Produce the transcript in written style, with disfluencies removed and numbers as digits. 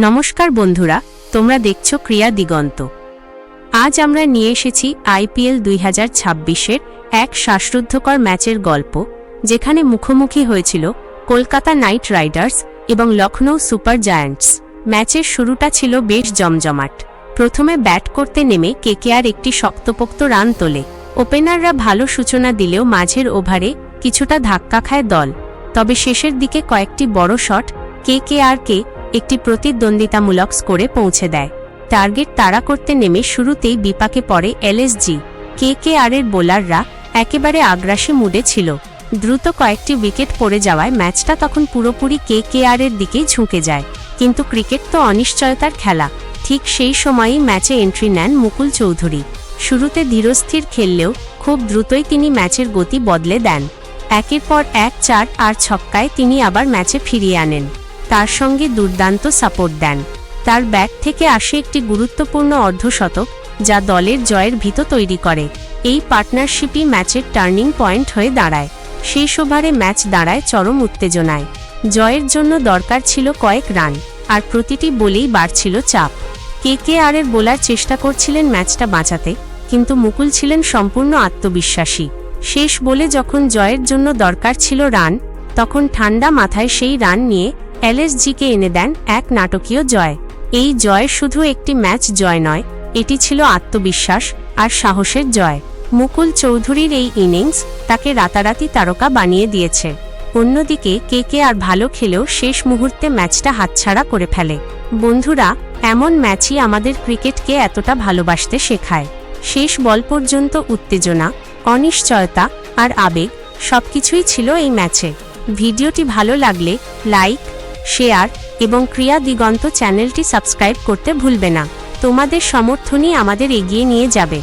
নমস্কার বন্ধুরা, তোমরা দেখছো ক্রিয়া দিগন্ত। আজ আমরা নিয়ে এসেছি আইপিএল 2026-এর এক শ্বাসরুদ্ধকর ম্যাচের গল্প, যেখানে মুখোমুখি হয়েছিল কলকাতা নাইট রাইডার্স এবং লখনৌ সুপার জায়ান্টস। ম্যাচের শুরুটা ছিল বেশ জমজমাট। প্রথমে ব্যাট করতে নেমে কেকেআর একটি শক্তপোক্ত রান তোলে। ওপেনাররা ভালো সূচনা দিলেও মাঝের ওভারে কিছুটা ধাক্কা খায় দল। তবে শেষের দিকে কয়েকটি বড় শট কেকেআরকে একটি প্রতিদ্বন্দ্বিতামূলক স্কোরে পৌঁছে দেয়। টার্গেট তাড়া করতে নেমে শুরুতেই বিপাকে পড়ে এলএসজি। কেকেআরের বোলাররা একেবারে আগ্রাসী মুডে ছিল। দ্রুত কয়েকটি উইকেট পড়ে যাওয়ায় ম্যাচটা তখন পুরোপুরি কেকেআরের দিকেই ঝুঁকে যায়। কিন্তু ক্রিকেট তো অনিশ্চয়তার খেলা। ঠিক সেই সময়েই ম্যাচে এন্ট্রি নেন মুকুল চৌধুরী। শুরুতে ধীরস্থির খেললেও খুব দ্রুতই তিনি ম্যাচের গতি বদলে দেন। একের পর এক 4 আর ছক্কায় তিনি আবার ম্যাচে ফিরিয়ে আনেন। তার সঙ্গে দুর্দান্ত সাপোর্ট দেন। তার ব্যাট থেকে আসে একটি গুরুত্বপূর্ণ অর্ধশতক, যা দলের জয়ের ভিত তৈরি করে। এই পার্টনারশিপই ম্যাচের টার্নিং পয়েন্ট হয়ে দাঁড়ায়। শেষ ওভারে ম্যাচ দাঁড়ায় চরম উত্তেজনায়। জয়ের জন্য দরকার ছিল কয়েক রান, আর প্রতিটি বলেই বাড়ছিল চাপ। কেকেআরের বোলার চেষ্টা করছিলেন ম্যাচটা বাঁচাতে, কিন্তু মুকুল ছিলেন সম্পূর্ণ আত্মবিশ্বাসী। শেষ বলে যখন জয়ের জন্য দরকার ছিল রান, তখন ঠান্ডা মাথায় সেই রান নিয়ে এলএসজিকে এনে দেন এক নাটকীয় জয়। এই জয় শুধু একটি ম্যাচ জয় নয়, এটি ছিল আত্মবিশ্বাস আর সাহসের জয়। মুকুল চৌধুরীর এই ইনিংস তাকে রাতারাতি তারকা বানিয়ে দিয়েছে। অন্যদিকে কেকেআর ভালো খেলেও শেষ মুহূর্তে ম্যাচটা হাতছাড়া করে ফেলে। বন্ধুরা, এমন ম্যাচই আমাদের ক্রিকেটকে এতটা ভালোবাসতে শেখায়। শেষ বল পর্যন্ত উত্তেজনা, অনিশ্চয়তা আর আবেগ সবকিছুই ছিল এই ম্যাচে। ভিডিওটি ভালো লাগলে লাইক, শেয়ার এবং ক্রিয়া দিগন্ত চ্যানেলটি সাবস্ক্রাইব করতে ভুলবে না। তোমাদের সমর্থনই আমাদের এগিয়ে নিয়ে যাবে।